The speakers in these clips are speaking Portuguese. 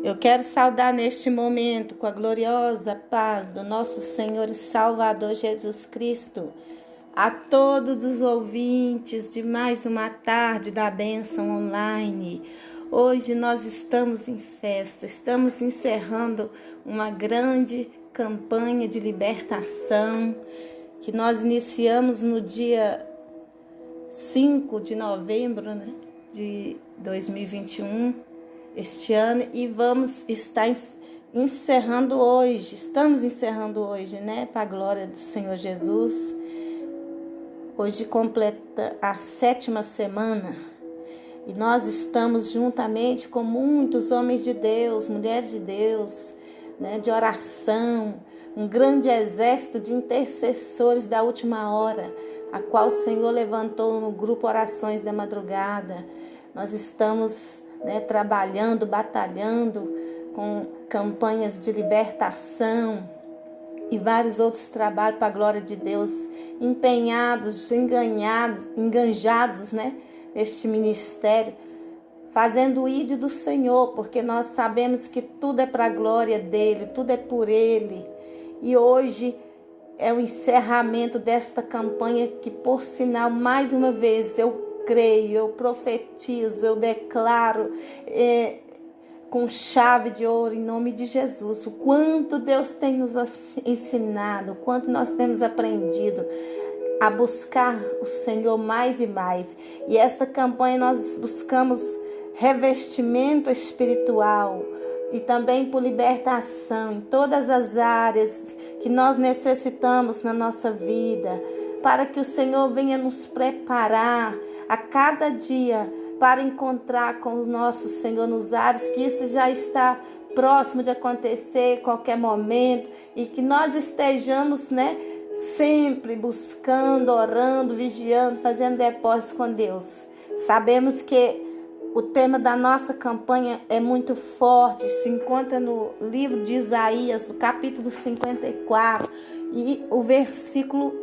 Eu quero saudar neste momento com a gloriosa paz do nosso Senhor e Salvador Jesus Cristo a todos os ouvintes de mais uma tarde da bênção online. Hoje nós estamos em festa, estamos encerrando uma grande campanha de libertação que nós iniciamos no dia 5 de novembro, de 2021, este ano, e vamos estar encerrando hoje, estamos encerrando hoje, para a glória do Senhor Jesus. Hoje completa a 7ª semana e nós estamos juntamente com muitos homens de Deus, mulheres de Deus, de oração, um grande exército de intercessores da última hora, a qual o Senhor levantou no grupo Orações da Madrugada. Nós estamos trabalhando, batalhando com campanhas de libertação e vários outros trabalhos para a glória de Deus, empenhados, enganjados neste ministério, fazendo o ID do Senhor, porque nós sabemos que tudo é para a glória dele, tudo é por ele. E hoje é o encerramento desta campanha que, por sinal, mais uma vez, eu creio, eu profetizo, eu declaro com chave de ouro, em nome de Jesus, o quanto Deus tem nos ensinado, o quanto nós temos aprendido a buscar o Senhor mais e mais. E esta campanha nós buscamos revestimento espiritual e também por libertação em todas as áreas que nós necessitamos na nossa vida, para que o Senhor venha nos preparar a cada dia para encontrar com o nosso Senhor nos ares, que isso já está próximo de acontecer a qualquer momento, e que nós estejamos, sempre buscando, orando, vigiando, fazendo depósito com Deus. Sabemos que o tema da nossa campanha é muito forte, se encontra no livro de Isaías, no capítulo 54, e o versículo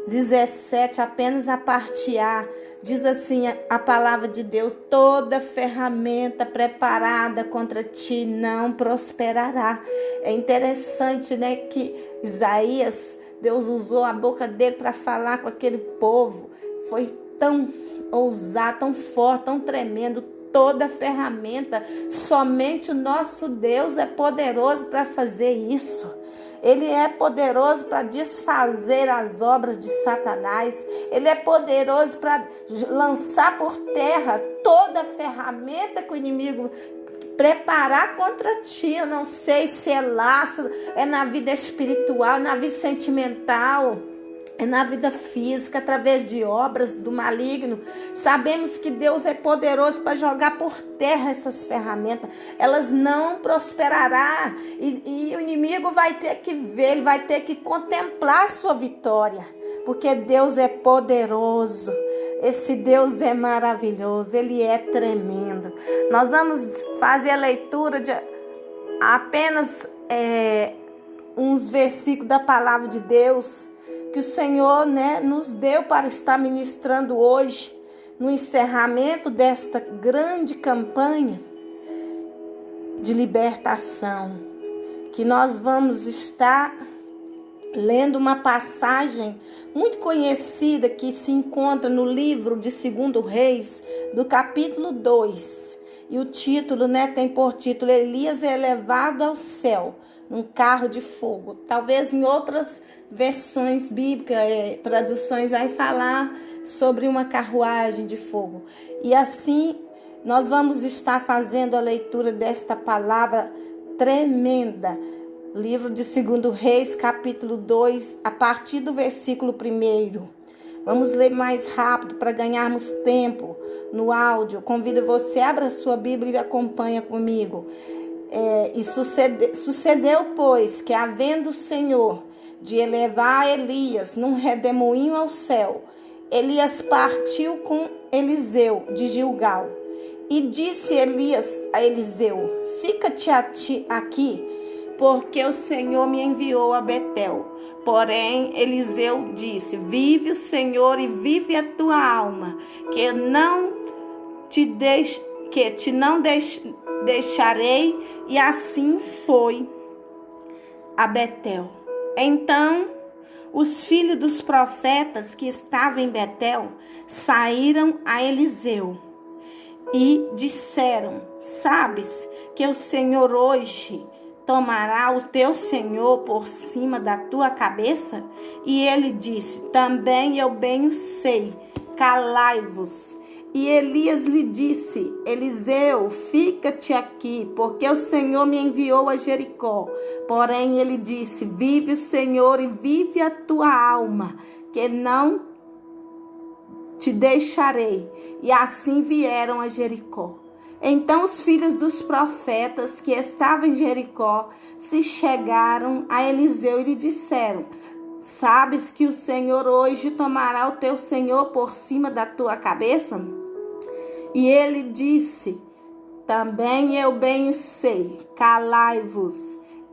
17, apenas a parte A, diz assim a palavra de Deus: toda ferramenta preparada contra ti não prosperará. É interessante, que Isaías, Deus usou a boca dele para falar com aquele povo. Foi tão ousado, tão forte, tão tremendo. Toda ferramenta, somente o nosso Deus é poderoso para fazer isso. Ele é poderoso para desfazer as obras de Satanás. Ele é poderoso para lançar por terra toda ferramenta que o inimigo preparar contra ti. Eu não sei se é laço, é na vida espiritual, na vida sentimental, é na vida física, através de obras do maligno. Sabemos que Deus é poderoso para jogar por terra essas ferramentas. Elas não prosperarão. E o inimigo vai ter que ver, ele vai ter que contemplar a sua vitória. Porque Deus é poderoso. Esse Deus é maravilhoso. Ele é tremendo. Nós vamos fazer a leitura de apenas uns versículos da palavra de Deus que o Senhor nos deu para estar ministrando hoje, no encerramento desta grande campanha de libertação, que nós vamos estar lendo uma passagem muito conhecida que se encontra no livro de 2 Reis, do capítulo 2. E o título, tem por título: Elias é elevado ao céu num carro de fogo. Talvez em outras versões bíblicas, traduções, vai falar sobre uma carruagem de fogo. E assim, nós vamos estar fazendo a leitura desta palavra tremenda. Livro de 2 Reis, capítulo 2, a partir do versículo 1. Vamos ler mais rápido para ganharmos tempo no áudio. Convido você, abra sua Bíblia e acompanha comigo. E sucedeu, pois, que havendo o Senhor de elevar Elias num redemoinho ao céu, Elias partiu com Eliseu de Gilgal. E disse Elias a Eliseu: fica-te aqui, porque o Senhor me enviou a Betel. Porém, Eliseu disse: vive o Senhor e vive a tua alma, que não deixarei. E assim foi a Betel. Então, os filhos dos profetas que estavam em Betel saíram a Eliseu e disseram: sabes que o Senhor hoje tomará o teu senhor por cima da tua cabeça? E ele disse: também eu bem o sei, calai-vos. E Elias lhe disse: Eliseu, fica-te aqui, porque o Senhor me enviou a Jericó. Porém ele disse: vive o Senhor e vive a tua alma, que não te deixarei. E assim vieram a Jericó. Então os filhos dos profetas que estavam em Jericó se chegaram a Eliseu e lhe disseram: sabes que o Senhor hoje tomará o teu senhor por cima da tua cabeça? E ele disse: também eu bem o sei, calai-vos.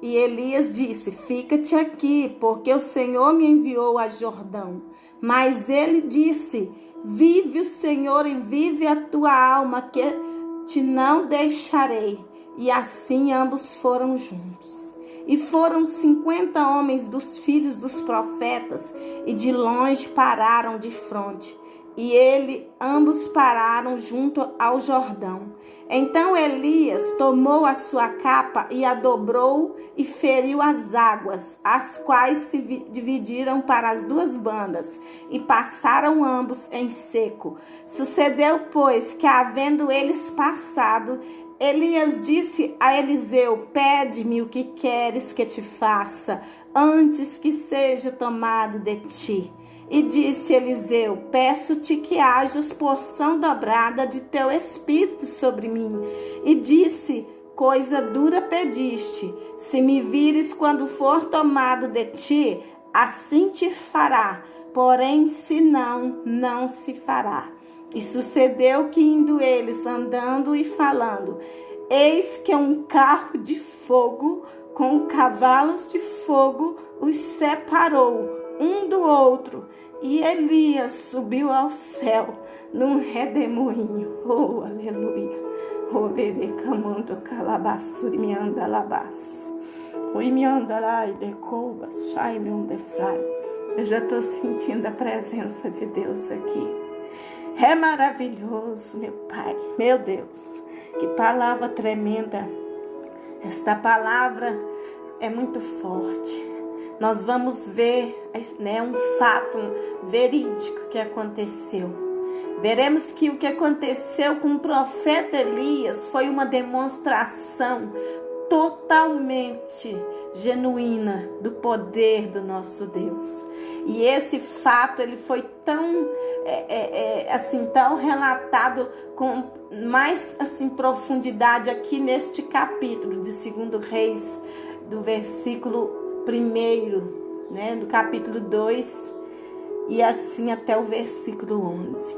E Elias disse: fica-te aqui, porque o Senhor me enviou a Jordão. Mas ele disse: vive o Senhor e vive a tua alma, que te não deixarei. E assim ambos foram juntos. E foram 50 homens dos filhos dos profetas, e de longe pararam de fronte. E ambos pararam junto ao Jordão. Então Elias tomou a sua capa e a dobrou e feriu as águas, as quais se dividiram para as duas bandas, e passaram ambos em seco. Sucedeu, pois, que havendo eles passado, Elias disse a Eliseu: pede-me o que queres que te faça, antes que seja tomado de ti. E disse Eliseu: peço-te que hajas porção dobrada de teu espírito sobre mim. E disse: coisa dura pediste, se me vires quando for tomado de ti, assim te fará, porém se não, não se fará. E sucedeu que indo eles andando e falando, eis que um carro de fogo com cavalos de fogo os separou um do outro, e Elias subiu ao céu num redemoinho. Oh, aleluia. Oh, de camando calabassuri me anda labas. Oi me anda lá e de coba, chai me onde fly. Eu já estou sentindo a presença de Deus aqui. É maravilhoso, meu Pai, meu Deus. Que palavra tremenda. Esta palavra é muito forte. Nós vamos ver, né, um fato verídico que aconteceu. Veremos que o que aconteceu com o profeta Elias foi uma demonstração totalmente genuína do poder do nosso Deus. E esse fato ele foi tão tão relatado com mais profundidade aqui neste capítulo de 2 Reis, do versículo 1, né, do capítulo 2, e assim até o versículo 11.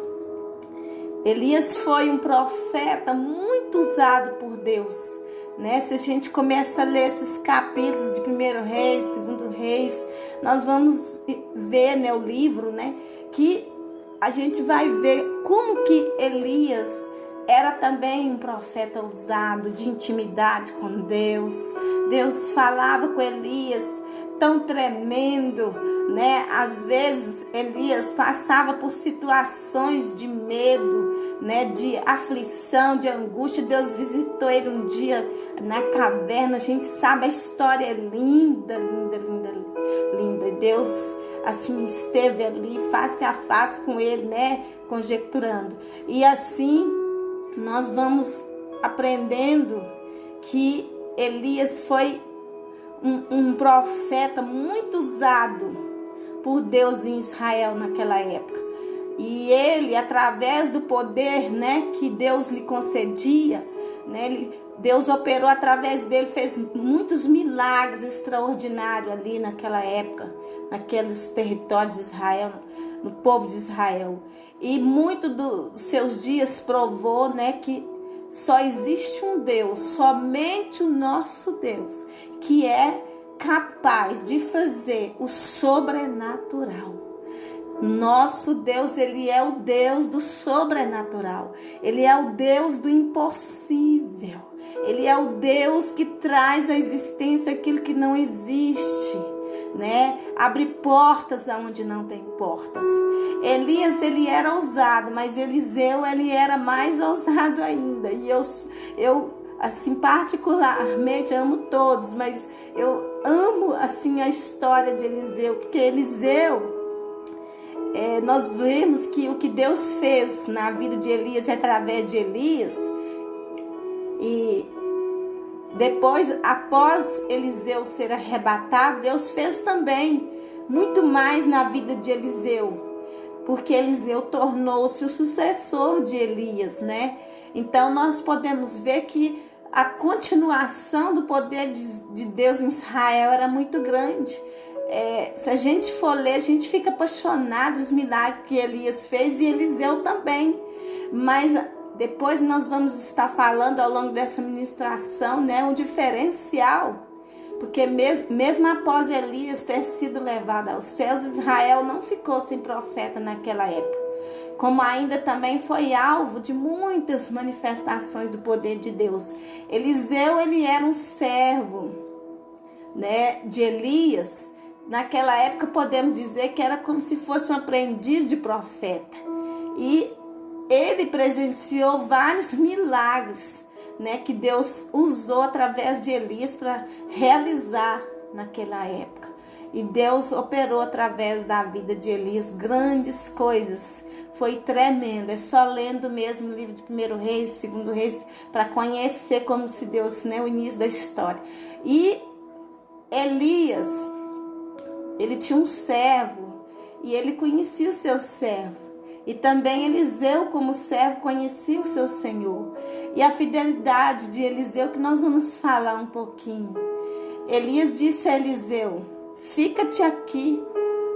Elias foi um profeta muito usado por Deus, né? Se a gente começa a ler esses capítulos de 1 Reis, 2 Reis, nós vamos ver, né, o livro, né, que a gente vai ver como que Elias era também um profeta usado de intimidade com Deus. Deus falava com Elias tão tremendo, né? Às vezes Elias passava por situações de medo, né? De aflição, de angústia. Deus visitou ele um dia na caverna. A gente sabe, a história é linda, linda, linda, linda. Deus assim esteve ali face a face com ele, né? Conjecturando. E assim nós vamos aprendendo que Elias foi um profeta muito usado por Deus em Israel naquela época. E ele, através do poder, né, que Deus lhe concedia, né, Deus operou através dele, fez muitos milagres extraordinários ali naquela época, naqueles territórios de Israel, no povo de Israel. E muito dos seus dias provou, né, que só existe um Deus, somente o nosso Deus, que é capaz de fazer o sobrenatural. Nosso Deus, ele é o Deus do sobrenatural. Ele é o Deus do impossível. Ele é o Deus que traz à existência aquilo que não existe, né? Abre portas aonde não tem portas. Elias, ele era ousado, mas Eliseu, ele era mais ousado ainda. E eu assim, particularmente amo todos, mas eu amo assim a história de Eliseu, porque Eliseu, nós vemos que o que Deus fez na vida de Elias e através de Elias, e depois, após Eliseu ser arrebatado, Deus fez também muito mais na vida de Eliseu, porque Eliseu tornou-se o sucessor de Elias, né? Então nós podemos ver que a continuação do poder de Deus em Israel era muito grande. Se a gente for ler, a gente fica apaixonado dos milagres que Elias fez e Eliseu também. Mas depois nós vamos estar falando ao longo dessa ministração, né, um diferencial. Porque mesmo após Elias ter sido levado aos céus, Israel não ficou sem profeta naquela época. Como ainda também foi alvo de muitas manifestações do poder de Deus. Eliseu, ele era um servo, né, de Elias. Naquela época podemos dizer que era como se fosse um aprendiz de profeta. E ele presenciou vários milagres, né, que Deus usou através de Elias para realizar naquela época. E Deus operou através da vida de Elias grandes coisas. Foi tremendo. É só lendo mesmo o livro de 1 Reis, 2 Reis, para conhecer como se Deus, né, o início da história. E Elias, ele tinha um servo e ele conhecia o seu servo. E também Eliseu, como servo, conhecia o seu Senhor. E a fidelidade de Eliseu, que nós vamos falar um pouquinho. Elias disse a Eliseu: fica-te aqui,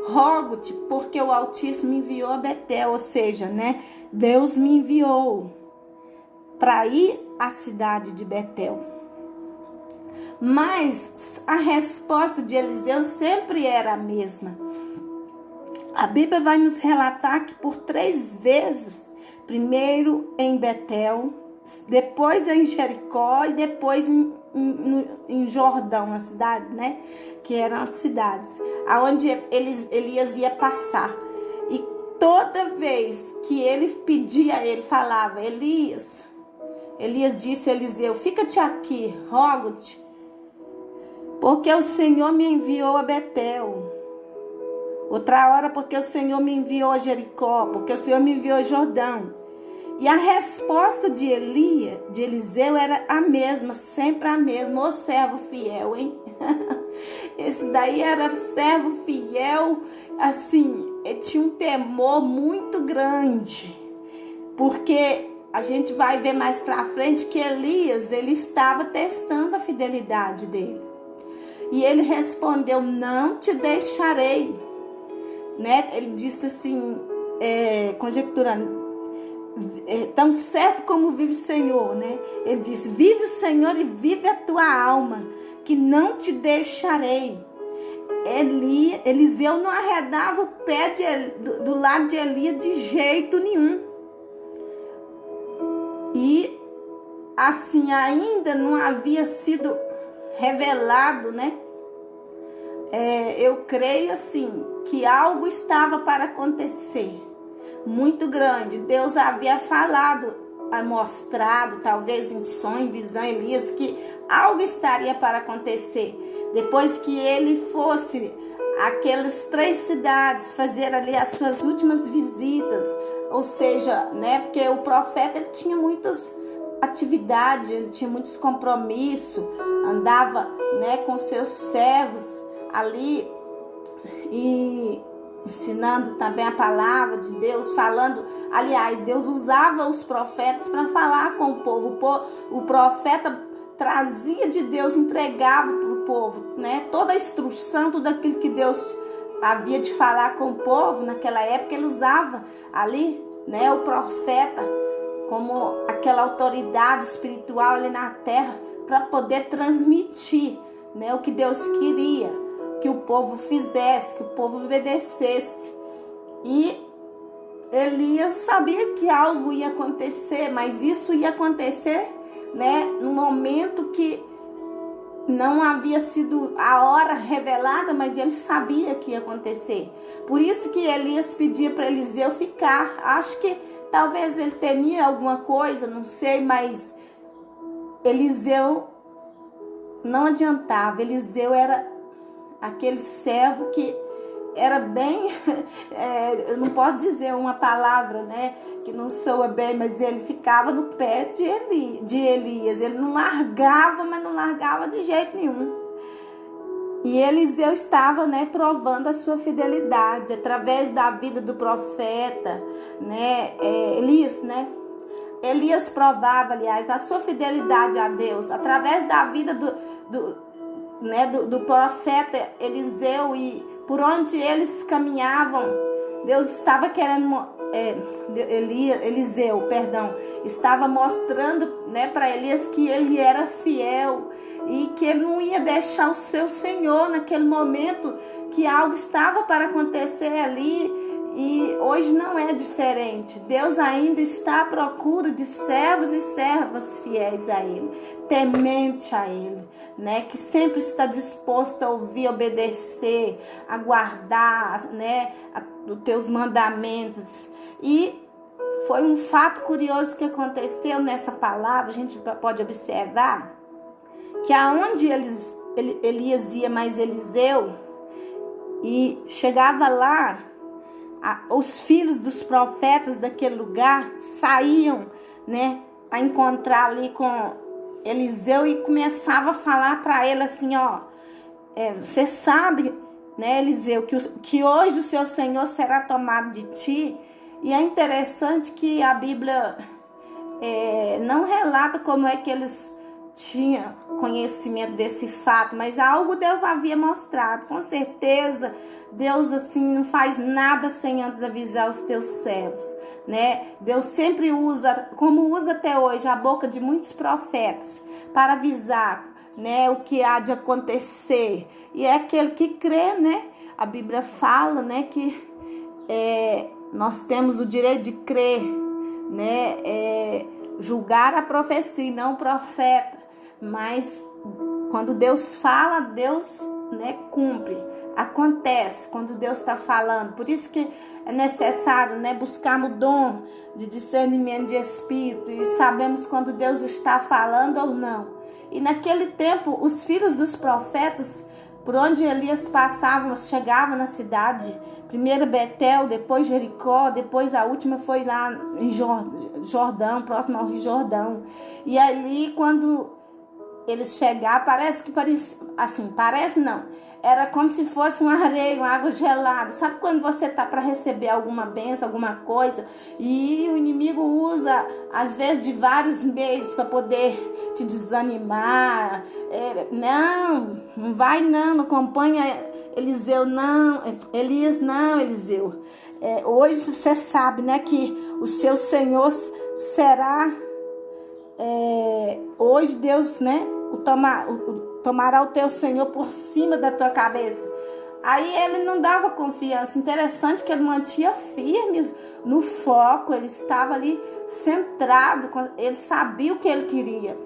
rogo-te, porque o Altíssimo me enviou a Betel. Ou seja, né, Deus me enviou para ir à cidade de Betel. Mas a resposta de Eliseu sempre era a mesma. A Bíblia vai nos relatar que por 3 vezes, primeiro em Betel, depois em Jericó e depois em Jordão, a cidade, né? Que eram as cidades aonde Elias ia passar. E toda vez que ele pedia, ele falava: Elias disse a Eliseu: fica-te aqui, rogo-te, porque o Senhor me enviou a Betel. Outra hora, porque o Senhor me enviou a Jericó, porque o Senhor me enviou a Jordão. E a resposta de Eliseu era a mesma, sempre a mesma. Ô servo fiel, hein? Esse daí era servo fiel, assim, ele tinha um temor muito grande. Porque a gente vai ver mais pra frente que Elias, ele estava testando a fidelidade dele. E ele respondeu: não te deixarei. Né? Ele disse assim, conjecturando, tão certo como vive o Senhor, né? Ele disse: vive o Senhor e vive a tua alma, que não te deixarei. Eliseu não arredava o pé do lado de Elias de jeito nenhum. E assim, ainda não havia sido revelado, né? Eu creio assim que algo estava para acontecer muito grande. Deus havia falado, mostrado, talvez em sonho, visão, Elias, que algo estaria para acontecer. Depois que ele fosse aquelas 3 cidades fazer ali as suas últimas visitas, ou seja, né, porque o profeta, ele tinha muitas atividades, ele tinha muitos compromissos, andava, né, com seus servos ali e ensinando também a palavra de Deus, falando. Aliás, Deus usava os profetas para falar com o povo. O profeta trazia de Deus, entregava para o povo, né, toda a instrução, tudo aquilo que Deus havia de falar com o povo. Naquela época ele usava ali, né, o profeta como aquela autoridade espiritual ali na terra para poder transmitir, né, o que Deus queria que o povo fizesse, que o povo obedecesse. E Elias sabia que algo ia acontecer, mas isso ia acontecer né, no momento que não havia sido a hora revelada, mas ele sabia que ia acontecer. Por isso que Elias pedia para Eliseu ficar. Acho que talvez ele temia alguma coisa, não sei, mas Eliseu não adiantava. Eliseu era aquele servo que era bem, eu não posso dizer uma palavra, né, que não soa bem, mas ele ficava no pé de Elias. Ele não largava, mas não largava de jeito nenhum. E Eliseu estava, né, provando a sua fidelidade através da vida do profeta, né, Elias, né? Elias provava, aliás, a sua fidelidade a Deus através da vida do profeta Eliseu, e por onde eles caminhavam, Deus estava querendo, Eliseu estava mostrando, né, para Elias que ele era fiel e que ele não ia deixar o seu Senhor naquele momento, que algo estava para acontecer ali. E hoje não é diferente. Deus ainda está à procura de servos e servas fiéis a Ele, temente a Ele, né? Que sempre está disposto a ouvir, obedecer, a guardar, né, os teus mandamentos. E foi um fato curioso que aconteceu nessa palavra. A gente pode observar que aonde Elias ia mais Eliseu, e chegava lá, os filhos dos profetas daquele lugar saíam, né, a encontrar ali com Eliseu e começava a falar para ele assim, ó, você sabe, né, Eliseu, que hoje o seu Senhor será tomado de ti. E é interessante que a Bíblia não relata como é que eles tinham conhecimento desse fato, mas algo Deus havia mostrado. Com certeza Deus assim não faz nada sem antes avisar os teus servos, né? Deus sempre usa, como usa até hoje, a boca de muitos profetas para avisar, né, o que há de acontecer. E é aquele que crê, né? A Bíblia fala, né, que nós temos o direito de crer, né? Julgar a profecia, não o profeta. Mas quando Deus fala, Deus, né, cumpre. Acontece quando Deus está falando. Por isso que é necessário, né, buscar o dom de discernimento de espírito e sabemos quando Deus está falando ou não. E naquele tempo, os filhos dos profetas, por onde Elias passava, chegavam na cidade, primeiro Betel, depois Jericó, depois a última foi lá em Jordão, próximo ao Rio Jordão. E ali, quando eles chegaram, parece não, era como se fosse uma areia, uma água gelada. Sabe quando você está para receber alguma bênção, alguma coisa, e o inimigo usa, às vezes, de vários meios para poder te desanimar? Não vai não acompanha Eliseu não, Elias não, Eliseu. Hoje você sabe, né, que o seu Senhor será, hoje Deus, né, tomará o teu Senhor por cima da tua cabeça. Aí ele não dava confiança. Interessante que ele mantinha firme no foco, ele estava ali centrado, ele sabia o que ele queria.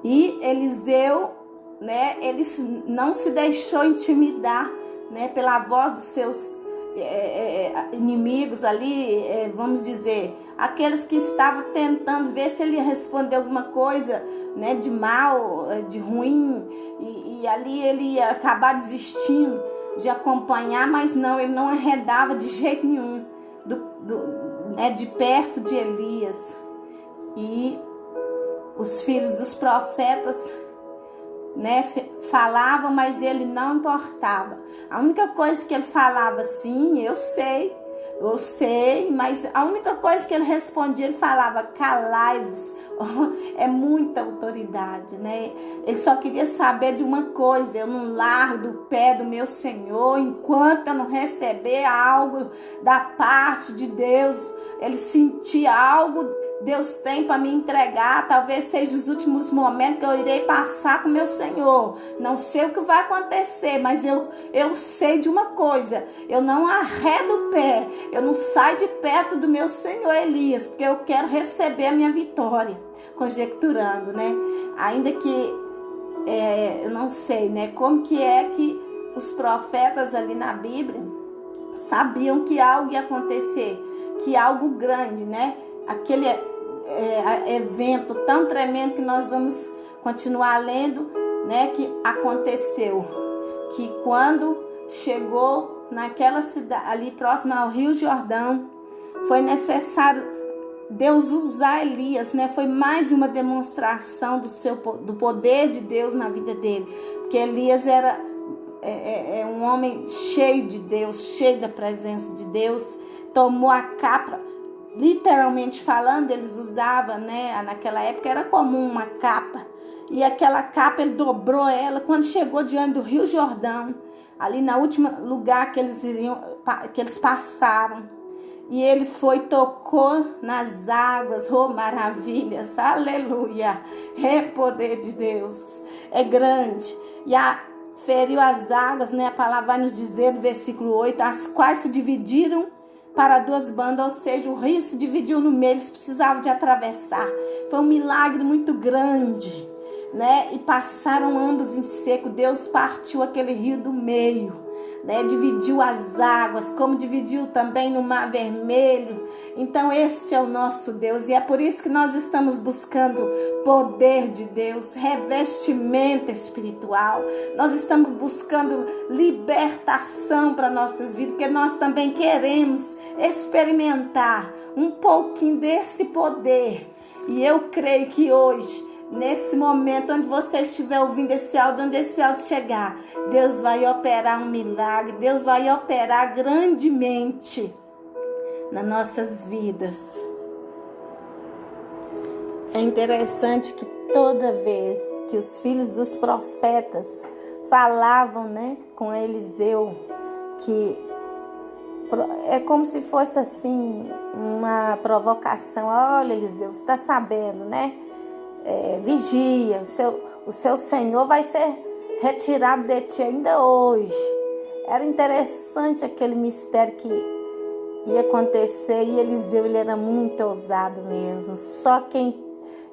E Eliseu, né, ele não se deixou intimidar, né, pela voz dos seus inimigos ali, vamos dizer, aqueles que estavam tentando ver se ele ia responder alguma coisa, né, de mal, de ruim, e ali ele ia acabar desistindo de acompanhar, mas não, ele não arredava de jeito nenhum de perto de Elias. E os filhos dos profetas, né, falavam, mas ele não importava. A única coisa que ele falava, sim, eu sei, mas a única coisa que ele respondia, ele falava, calai-vos. É muita autoridade, né? Ele só queria saber de uma coisa: eu não largo do pé do meu Senhor enquanto eu não receber algo da parte de Deus. Ele sentia algo Deus tem para me entregar. Talvez seja os últimos momentos que eu irei passar com meu Senhor. Não sei o que vai acontecer, mas eu sei de uma coisa: eu não arredo o pé, eu não saio de perto do meu Senhor Elias, porque eu quero receber a minha vitória. conjecturando, né? Ainda que eu não sei, né? Como que é que os profetas ali na Bíblia sabiam que algo ia acontecer, que algo grande, né? Aquele evento tão tremendo que nós vamos continuar lendo, né? Que aconteceu, que quando chegou naquela cidade ali próxima ao Rio Jordão, foi necessário Deus usar Elias, né? Foi mais uma demonstração do poder de Deus na vida dele, porque Elias era um homem cheio de Deus, cheio da presença de Deus. Tomou a capa, literalmente falando, eles usavam, né? Naquela época era comum uma capa, e aquela capa ele dobrou ela quando chegou diante do Rio Jordão, ali na última lugar que eles passaram. E ele foi, tocou nas águas, oh maravilhas, aleluia, é poder de Deus, é grande. E feriu as águas, né? A palavra vai nos dizer no versículo 8, as quais se dividiram para duas bandas, ou seja, o rio se dividiu no meio, eles precisavam de atravessar. Foi um milagre muito grande, né? E passaram ambos em seco. Deus partiu aquele rio do meio, né? Dividiu as águas, como dividiu também no Mar Vermelho. Então este é o nosso Deus, e é por isso que nós estamos buscando poder de Deus, revestimento espiritual. Nós estamos buscando libertação para nossas vidas, porque nós também queremos experimentar um pouquinho desse poder. E eu creio que hoje, nesse momento onde você estiver ouvindo esse áudio, onde esse áudio chegar, Deus vai operar um milagre, Deus vai operar grandemente nas nossas vidas. É interessante que toda vez que os filhos dos profetas falavam, né, com Eliseu, que é como se fosse assim uma provocação. Olha, Eliseu, você está sabendo, né? Vigia, o seu Senhor vai ser retirado de ti ainda hoje. Era interessante aquele mistério que ia acontecer, e Eliseu, ele era muito ousado mesmo. Só quem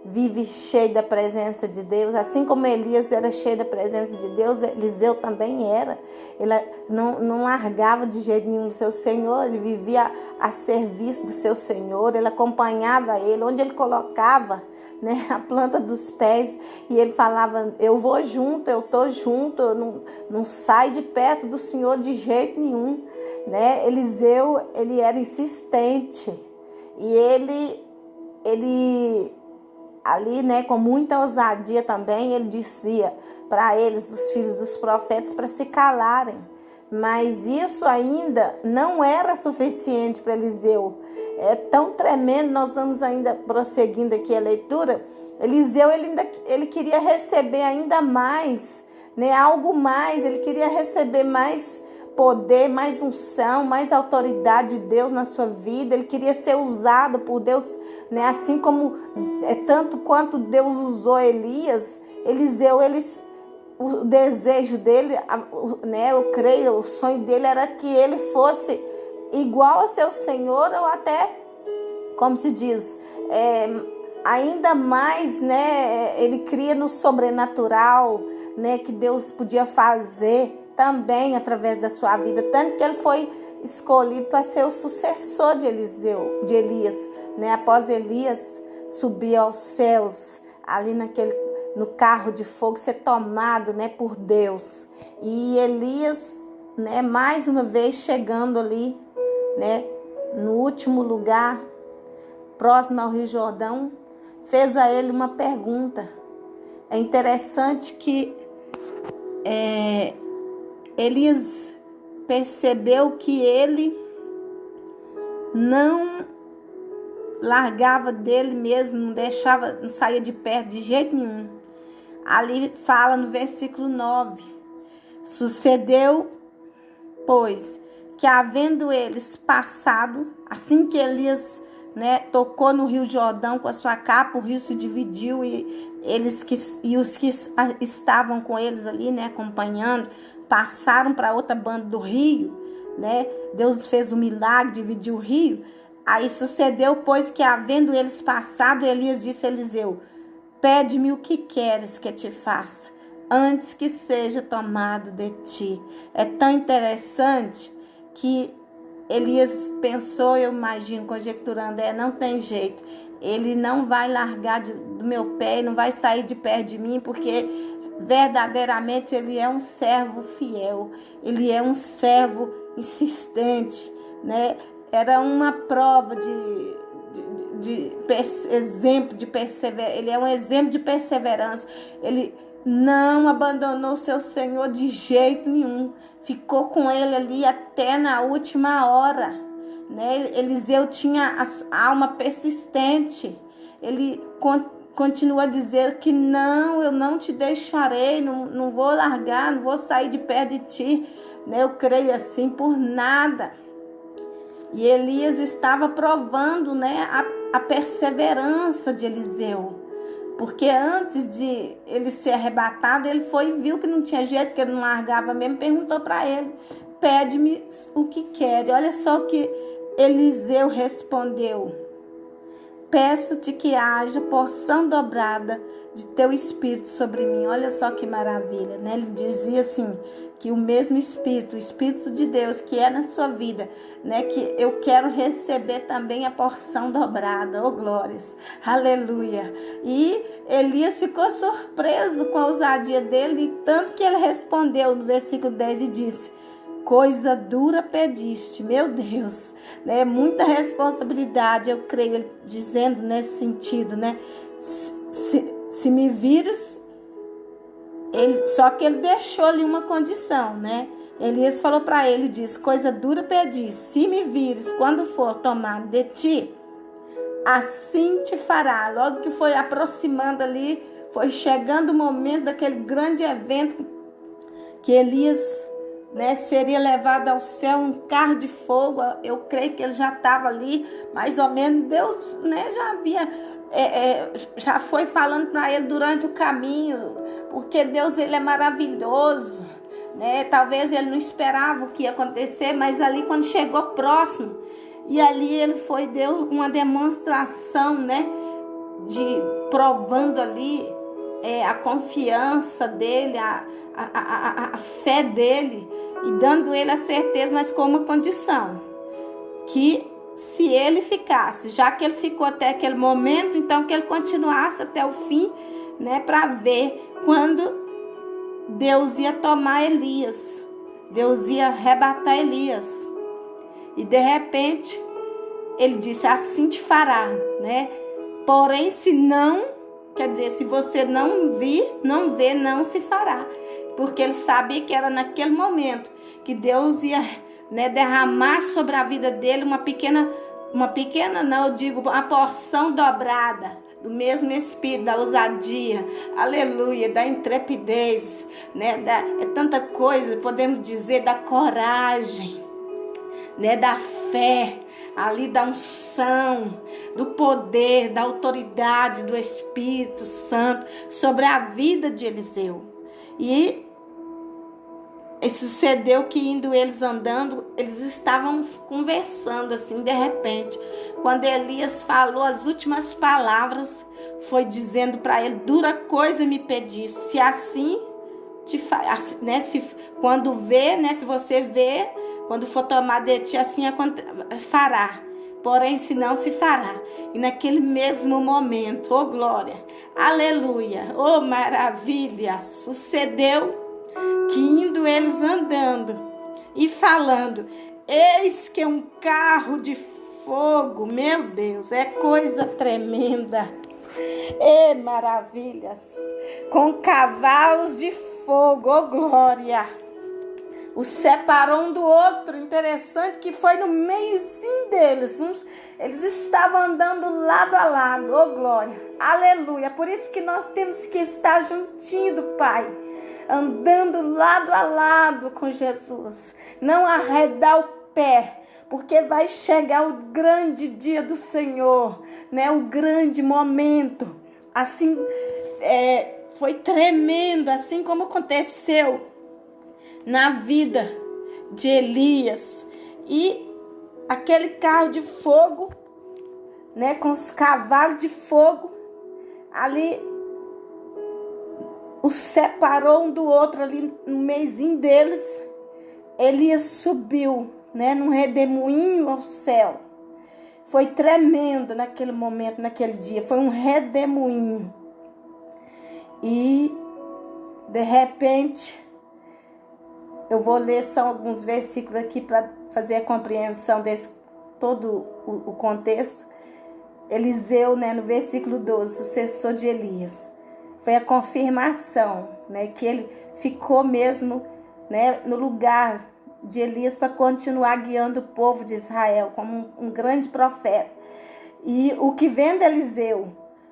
vive cheio da presença de Deus, assim como Elias era cheio da presença de Deus, Eliseu também era. Ele não largava de jeito nenhum do seu Senhor, ele vivia a serviço do seu Senhor, ele acompanhava ele, onde ele colocava, né, a planta dos pés, e ele falava: eu vou junto, eu estou junto, eu não saio de perto do Senhor de jeito nenhum, né? Eliseu, ele era insistente, e ele ali, né, com muita ousadia também, ele dizia para eles, os filhos dos profetas, para se calarem. Mas isso ainda não era suficiente para Eliseu. É tão tremendo, nós vamos ainda prosseguindo aqui a leitura. Eliseu, ele queria receber ainda mais, né, algo mais, ele queria receber mais poder, mais unção, mais autoridade de Deus na sua vida. Ele queria ser usado por Deus, né? Assim como tanto quanto Deus usou Elias, Eliseu, o desejo dele, né? Eu creio, o sonho dele era que ele fosse igual ao seu Senhor, ou até, como se diz, ainda mais, né? Ele cria no sobrenatural, né? Que Deus podia fazer também através da sua vida, tanto que ele foi escolhido para ser o sucessor de Elias, né? Após Elias subir aos céus, ali no carro de fogo, ser tomado, né, por Deus. E Elias, né, mais uma vez chegando ali, né, no último lugar, próximo ao Rio Jordão, fez a ele uma pergunta. É interessante que Elias percebeu que ele não largava dele mesmo, não saía de perto de jeito nenhum. Ali fala no versículo 9: sucedeu, pois, que havendo eles passado, assim que Elias, né, tocou no Rio Jordão com a sua capa, o rio se dividiu, e os que estavam com eles ali, né, acompanhando, passaram para outra banda do rio, né? Deus fez um milagre, dividiu o rio. Aí sucedeu, pois, que havendo eles passado, Elias disse a Eliseu: pede-me o que queres que te faça, antes que seja tomado de ti. É tão interessante que Elias pensou, eu imagino, conjecturando, não tem jeito. Ele não vai largar do meu pé, não vai sair de perto de mim, porque verdadeiramente ele é um servo fiel, ele é um servo insistente, né? Era uma prova exemplo de perseverança. Ele é um exemplo de perseverança. Ele não abandonou seu Senhor de jeito nenhum. Ficou com ele ali até na última hora, né? Eliseu tinha a alma persistente. Ele continua a dizer que não, eu não te deixarei, não vou largar, não vou sair de perto de ti, né? Eu creio assim por nada. E Elias estava provando, né, a perseverança de Eliseu. Porque antes de ele ser arrebatado, ele foi e viu que não tinha jeito, que ele não largava mesmo, perguntou para ele, pede-me o que quer. Olha só o que Eliseu respondeu: peço-te que haja porção dobrada de teu espírito sobre mim. Olha só que maravilha, né? Ele dizia assim, que o mesmo espírito, o espírito de Deus que é na sua vida, né? Que eu quero receber também a porção dobrada. Oh, glórias, aleluia. E Elias ficou surpreso com a ousadia dele, tanto que ele respondeu no versículo 10 e disse: coisa dura pediste, meu Deus, né? Muita responsabilidade, eu creio, ele dizendo nesse sentido, né? Se me vires, só que ele deixou ali uma condição, né? Elias falou para ele, disse: coisa dura pediste, se me vires quando for tomado de ti, assim te fará. Logo que foi aproximando ali, foi chegando o momento daquele grande evento que Elias, né, seria levado ao céu, um carro de fogo. Eu creio que ele já estava ali, mais ou menos. Deus, né, já havia, já foi falando para ele durante o caminho, porque Deus, ele é maravilhoso, né? Talvez ele não esperava o que ia acontecer, mas ali quando chegou próximo, e ali ele deu uma demonstração, né, provando ali a confiança dele, a fé dele, e dando ele a certeza, mas com uma condição, que se ele ficasse, já que ele ficou até aquele momento, então que ele continuasse até o fim, né, para ver quando Deus ia tomar Elias, Deus ia arrebatar Elias. E de repente ele disse: assim te fará, né? Porém, se não, quer dizer, se você não vê, não se fará. Porque ele sabia que era naquele momento que Deus ia, né, derramar sobre a vida dele uma pequena não, eu digo, uma porção dobrada do mesmo espírito, da ousadia, aleluia, da intrepidez, né, é tanta coisa, podemos dizer, da coragem, né, da fé, ali da unção, do poder, da autoridade do Espírito Santo sobre a vida de Eliseu. E sucedeu que, indo eles andando, eles estavam conversando assim, de repente, quando Elias falou as últimas palavras, foi dizendo para ele: dura coisa me pedisse, se assim te faz, né, quando vê, né, se você vê, quando for tomar de ti, assim fará. Porém, se não, se fará. E naquele mesmo momento, oh glória, aleluia, oh maravilha, sucedeu que, indo eles andando e falando, eis que um carro de fogo, meu Deus, é coisa tremenda, maravilhas, com cavalos de fogo, oh glória, os separou um do outro. Interessante que foi no meiozinho deles, eles estavam andando lado a lado, oh glória, aleluia. Por isso que nós temos que estar juntinho do Pai, andando lado a lado com Jesus, não arredar o pé, porque vai chegar o grande dia do Senhor, né? O grande momento. Assim, foi tremendo, assim como aconteceu na vida de Elias. E aquele carro de fogo, né, com os cavalos de fogo, ali os separou um do outro ali no meizinho deles. Elias subiu, né, num redemoinho ao céu. Foi tremendo naquele momento, naquele dia. Foi um redemoinho. E, de repente, eu vou ler só alguns versículos aqui para fazer a compreensão desse todo o contexto. Eliseu, né, no versículo 12, sucessor de Elias. Foi a confirmação, né, que ele ficou mesmo, né, no lugar de Elias para continuar guiando o povo de Israel como um grande profeta. E o que vendo Eliseu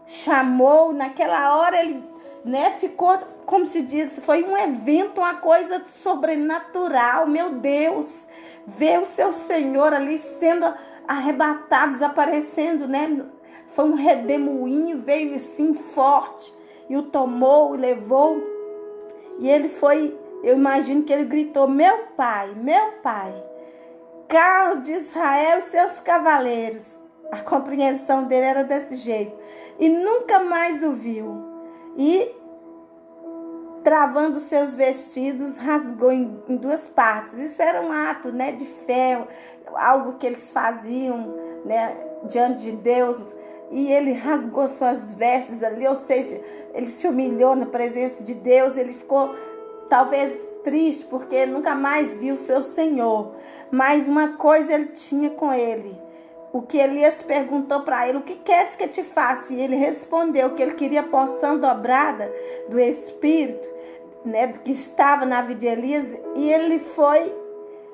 chamou, naquela hora ele, né, ficou, como se diz, foi um evento, uma coisa sobrenatural. Meu Deus, ver o seu Senhor ali sendo arrebatado, desaparecendo, né? Foi um redemoinho, veio assim forte e o tomou, o levou. E ele foi, eu imagino que ele gritou: meu pai, carro de Israel e seus cavaleiros. A compreensão dele era desse jeito. E nunca mais o viu. E, travando seus vestidos, rasgou em duas partes. Isso era um ato, né, de fé, algo que eles faziam, né, diante de Deus. E ele rasgou suas vestes ali, ou seja, ele se humilhou na presença de Deus. Ele ficou talvez triste porque nunca mais viu seu Senhor. Mas uma coisa ele tinha com ele. O que Elias perguntou para ele: o que queres que eu te faça? E ele respondeu que ele queria a porção dobrada do Espírito, né, que estava na vida de Elias. E ele foi,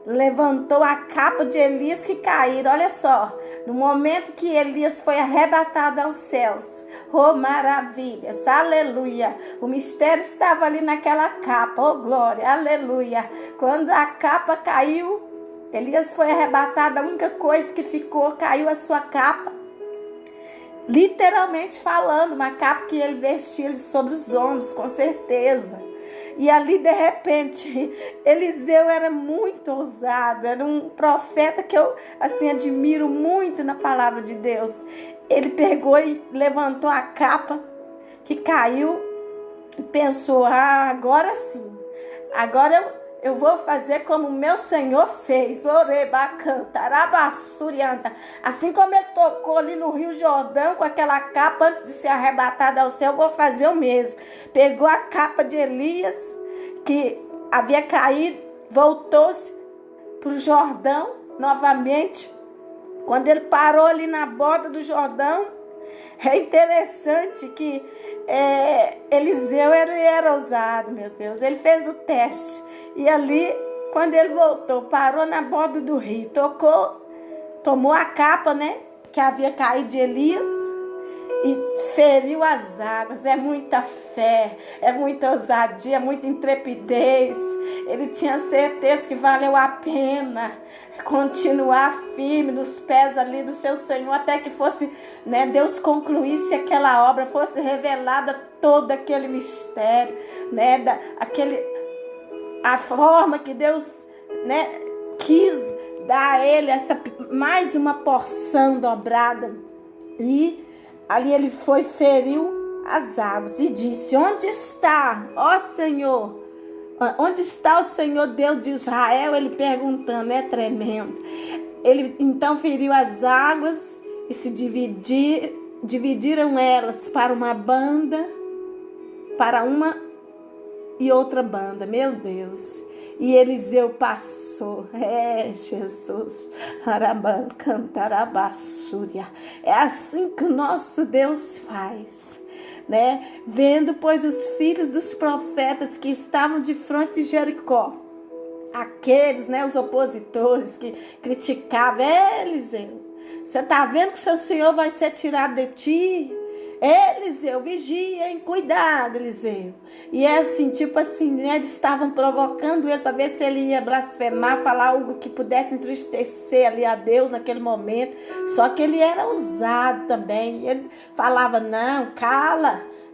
levantou a capa de Elias que caíram. Olha só, no momento que Elias foi arrebatado aos céus, oh maravilhas, aleluia, o mistério estava ali naquela capa, oh glória, aleluia. Quando a capa caiu, Elias foi arrebatado, a única coisa que ficou, caiu a sua capa, literalmente falando, uma capa que ele vestia sobre os ombros, com certeza. E ali, de repente, Eliseu era muito ousado, era um profeta que eu, assim, admiro muito na palavra de Deus. Ele pegou e levantou a capa que caiu e pensou: ah, agora sim, agora eu vou fazer como o meu Senhor fez. Assim como ele tocou ali no Rio Jordão com aquela capa antes de ser arrebatado ao céu, eu vou fazer o mesmo. Pegou a capa de Elias, que havia caído, voltou-se para o Jordão novamente. Quando ele parou ali na borda do Jordão, é interessante que Eliseu era ousado, meu Deus. Ele fez o teste. E ali, quando ele voltou, parou na borda do rio, tomou a capa, né, que havia caído de Elias e feriu as águas. É muita fé, é muita ousadia, é muita intrepidez. Ele tinha certeza que valeu a pena continuar firme nos pés ali do seu Senhor, até que fosse, né, Deus concluísse aquela obra, fosse revelada todo aquele mistério, né, a forma que Deus, né, quis dar a ele mais uma porção dobrada. E ali ele foi, feriu as águas e disse: onde está, ó Senhor? Onde está o Senhor Deus de Israel? Ele perguntando, é tremendo. Ele então feriu as águas e se dividiram elas para uma banda, para uma e outra banda, meu Deus. E Eliseu passou. Jesus. É assim que o nosso Deus faz, né? Vendo, pois, os filhos dos profetas que estavam de frente de Jericó, aqueles, né, os opositores que criticavam: Eliseu, você está vendo que seu Senhor vai ser tirado de ti? Eliseu, vigia, hein? Cuidado, Eliseu. E é assim, tipo assim, né? Eles estavam provocando ele para ver se ele ia blasfemar, falar algo que pudesse entristecer ali a Deus naquele momento. Só que ele era ousado também. Ele falava: não,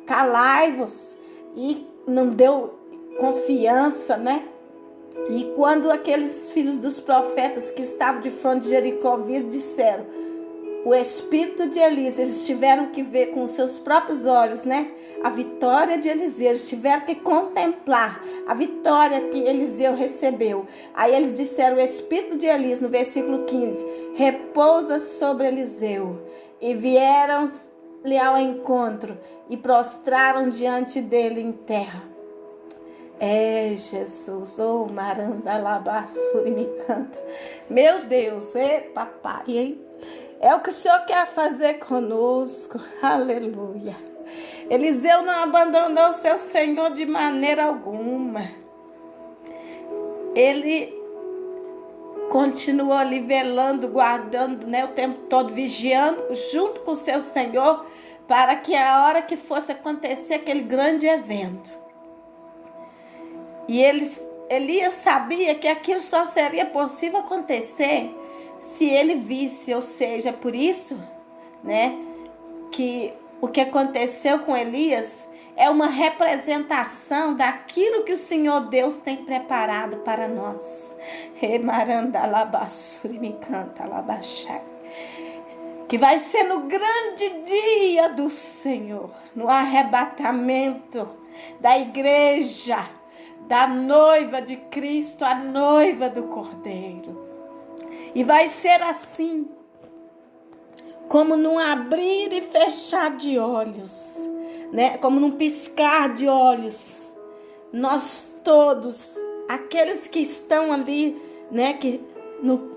calai-vos. E não deu confiança, né? E quando aqueles filhos dos profetas que estavam de frente de Jericó viram, disseram: o espírito de Elias, eles tiveram que ver com os seus próprios olhos, né? A vitória de Eliseu, eles tiveram que contemplar a vitória que Eliseu recebeu. Aí eles disseram, o espírito de Elias, no versículo 15, repousa sobre Eliseu. E vieram-lhe ao encontro e prostraram diante dele em terra. Jesus, oh Marandalabassuri me canta. Meu Deus, papai, hein? É o que o Senhor quer fazer conosco, aleluia. Eliseu não abandonou seu Senhor de maneira alguma. Ele continuou ali velando, guardando, né, o tempo todo, vigiando junto com seu Senhor, para que a hora que fosse acontecer aquele grande evento. E Elias sabia que aquilo só seria possível acontecer se ele visse, ou seja, por isso, né, que o que aconteceu com Elias é uma representação daquilo que o Senhor Deus tem preparado para nós. Que vai ser no grande dia do Senhor, no arrebatamento da igreja, da noiva de Cristo, a noiva do Cordeiro. E vai ser assim, como num abrir e fechar de olhos, né? Como num piscar de olhos. Nós todos, aqueles que estão ali, né? Que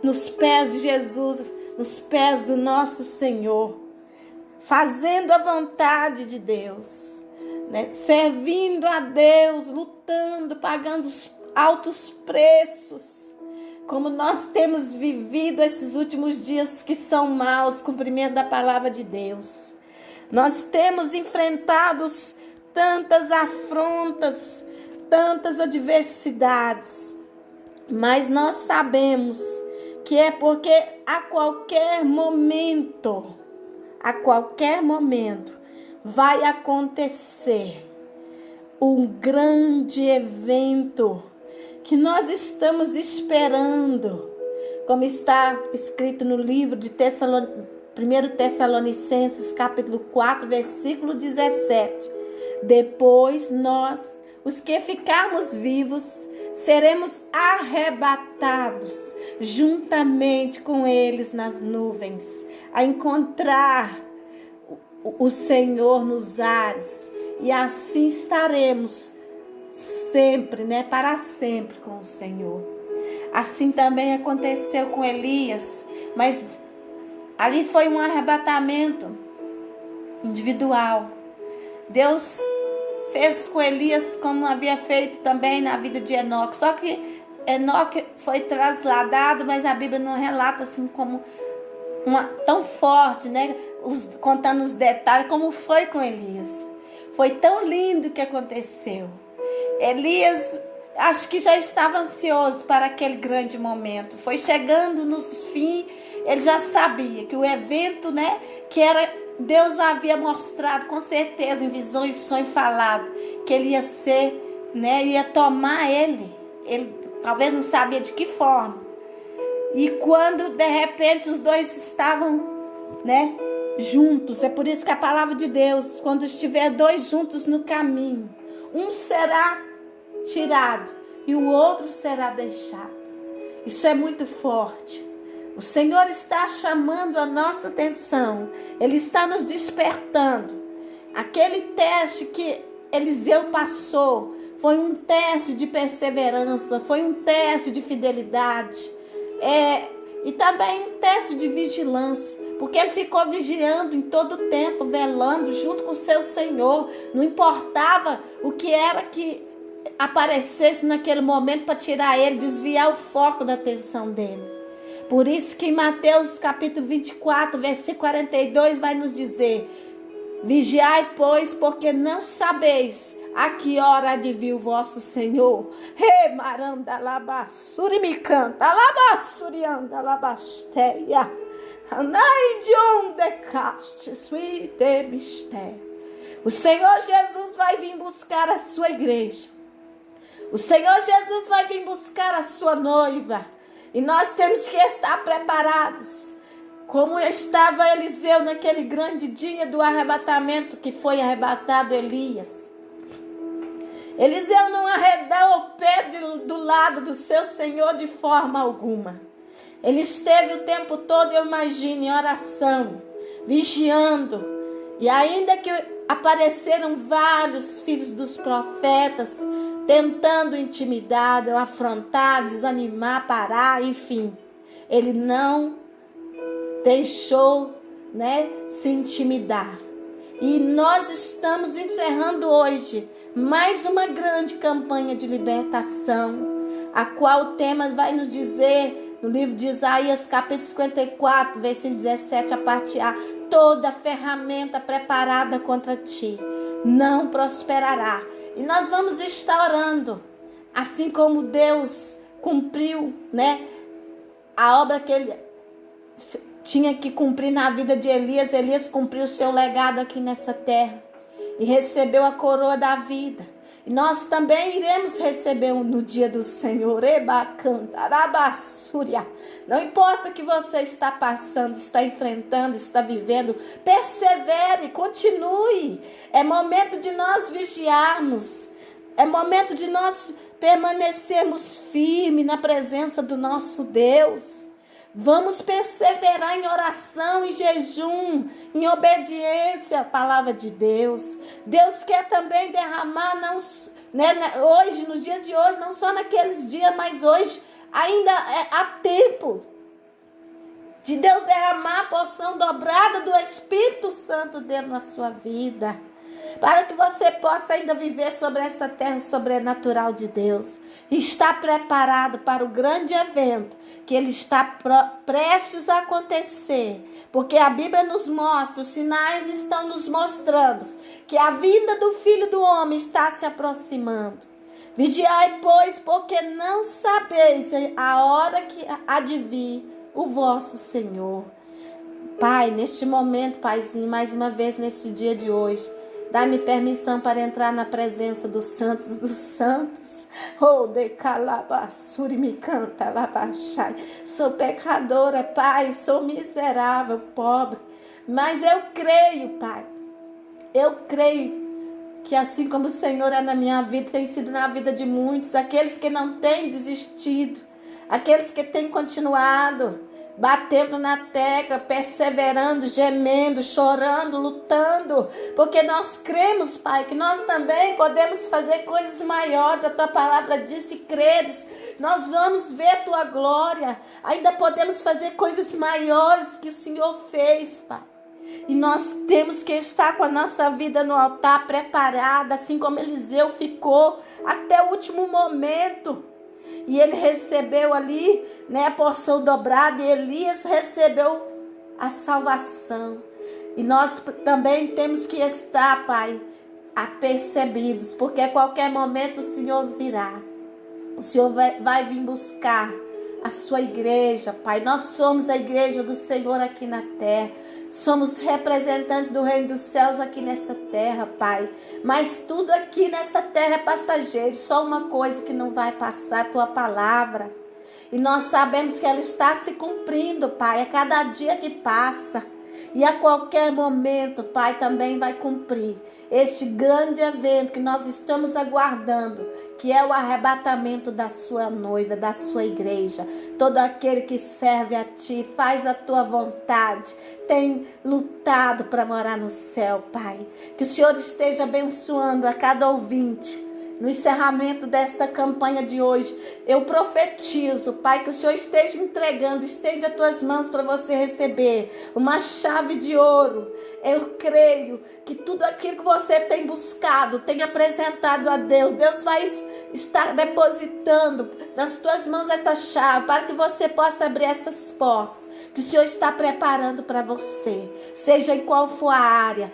nos pés de Jesus, nos pés do nosso Senhor, fazendo a vontade de Deus, né? Servindo a Deus, lutando, pagando os altos preços. Como nós temos vivido esses últimos dias que são maus, cumprimento da palavra de Deus. Nós temos enfrentado tantas afrontas, tantas adversidades. Mas nós sabemos que é porque a qualquer momento vai acontecer um grande evento que nós estamos esperando, como está escrito no livro de 1 Tessalonicenses, capítulo 4, versículo 17. Depois nós, os que ficarmos vivos, seremos arrebatados juntamente com eles nas nuvens, a encontrar o Senhor nos ares, e assim estaremos sempre, né, para sempre com o Senhor. Assim também aconteceu com Elias, mas ali foi um arrebatamento individual. Deus fez com Elias como havia feito também na vida de Enoque, só que Enoque foi trasladado, mas a Bíblia não relata assim como tão forte, né, contando os detalhes como foi com Elias. Foi tão lindo o que aconteceu. Elias, acho que já estava ansioso para aquele grande momento. Foi chegando nos fins, ele já sabia que o evento, né, que era, Deus havia mostrado com certeza em visões, sonho falado, que ele ia ser, né, ia tomar ele talvez não sabia de que forma. E quando de repente os dois estavam, né, juntos, é por isso que a palavra de Deus, quando estiver dois juntos no caminho, um será tirado e o outro será deixado. Isso é muito forte. O Senhor está chamando a nossa atenção. Ele está nos despertando. Aquele teste que Eliseu passou foi um teste de perseverança, foi um teste de fidelidade, e também um teste de vigilância, porque ele ficou vigiando em todo o tempo, velando junto com o seu Senhor. Não importava o que era que aparecesse naquele momento para tirar ele, desviar o foco da atenção dele. Por isso que em Mateus capítulo 24, versículo 42 vai nos dizer: vigiai, pois, porque não sabeis a que hora há de vir o vosso Senhor. Maranda labassuri me canta, labassurianda labasteia. Anai de onde caste, suite mistério. O Senhor Jesus vai vir buscar a sua igreja. O Senhor Jesus vai vir buscar a sua noiva. E nós temos que estar preparados. Como estava Eliseu naquele grande dia do arrebatamento que foi arrebatado Elias. Eliseu não arredou o pé do lado do seu Senhor de forma alguma. Ele esteve o tempo todo, eu imagino, em oração, vigiando. E ainda que apareceram vários filhos dos profetas, tentando intimidar, afrontar, desanimar, parar, enfim. Ele não deixou, se intimidar. E nós estamos encerrando hoje mais uma grande campanha de libertação, a qual o tema vai nos dizer no livro de Isaías, capítulo 54, versículo 17, a parte A: toda ferramenta preparada contra ti não prosperará. E nós vamos estar orando, assim como Deus cumpriu, a obra que ele tinha que cumprir na vida de Elias. Elias cumpriu o seu legado aqui nessa terra e recebeu a coroa da vida. E nós também iremos receber no dia do Senhor. Não importa o que você está passando, está enfrentando, está vivendo, persevere, continue. É momento de nós vigiarmos. É momento de nós permanecermos firmes na presença do nosso Deus. Vamos perseverar em oração, em jejum, em obediência à palavra de Deus. Deus quer também derramar, hoje, nos dias de hoje, não só naqueles dias, mas hoje ainda há tempo de Deus derramar a porção dobrada do Espírito Santo dele na sua vida, para que você possa ainda viver sobre essa terra sobrenatural de Deus. Está preparado para o grande evento que ele está prestes a acontecer, porque a Bíblia nos mostra, os sinais estão nos mostrando que a vinda do Filho do Homem está se aproximando. Vigiai, pois, porque não sabeis a hora que há de vir o vosso Senhor. Pai, neste momento, Paizinho, mais uma vez neste dia de hoje, dá-me permissão para entrar na presença dos santos dos santos. Oh, de calabassuri me canta labachai. Sou pecadora, Pai, sou miserável, pobre. Mas eu creio, Pai. Eu creio que assim como o Senhor é na minha vida, tem sido na vida de muitos, aqueles que não têm desistido, aqueles que têm continuado, batendo na tecla, perseverando, gemendo, chorando, lutando, porque nós cremos, Pai, que nós também podemos fazer coisas maiores. A Tua palavra diz: se creres, nós vamos ver a Tua glória, ainda podemos fazer coisas maiores que o Senhor fez, Pai. E nós temos que estar com a nossa vida no altar preparada, assim como Eliseu ficou até o último momento. E ele recebeu ali, a porção dobrada, e Elias recebeu a salvação. E nós também temos que estar, Pai, apercebidos, porque a qualquer momento o Senhor virá. O Senhor vai vir buscar a sua igreja, Pai. Nós somos a igreja do Senhor aqui na terra. Somos representantes do reino dos céus aqui nessa terra, Pai. Mas tudo aqui nessa terra é passageiro. Só uma coisa que não vai passar: a Tua palavra. E nós sabemos que ela está se cumprindo, Pai, a cada dia que passa. E a qualquer momento, Pai, também vai cumprir este grande evento que nós estamos aguardando, que é o arrebatamento da sua noiva, da sua igreja. Todo aquele que serve a Ti, faz a Tua vontade, tem lutado para morar no céu, Pai. Que o Senhor esteja abençoando a cada ouvinte. No encerramento desta campanha de hoje, eu profetizo, Pai, que o Senhor esteja entregando, estende as Tuas mãos para você receber uma chave de ouro. Eu creio que tudo aquilo que você tem buscado, tem apresentado a Deus, Deus vai estar depositando nas Tuas mãos essa chave, para que você possa abrir essas portas que o Senhor está preparando para você, seja em qual for a área.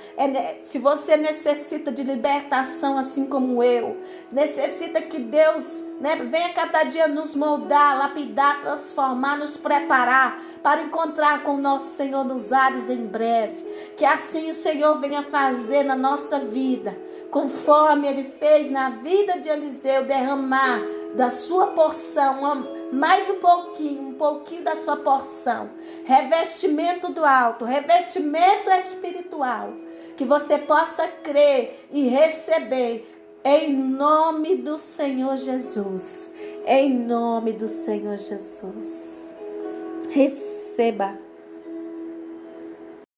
Se você necessita de libertação, assim como eu, necessita que Deus venha cada dia nos moldar, lapidar, transformar, nos preparar para encontrar com o nosso Senhor nos ares em breve. Que assim o Senhor venha fazer na nossa vida, conforme Ele fez na vida de Eliseu, derramar da sua porção, mais um pouquinho da sua porção. Revestimento do alto, revestimento espiritual. Que você possa crer e receber em nome do Senhor Jesus. Em nome do Senhor Jesus. Receba.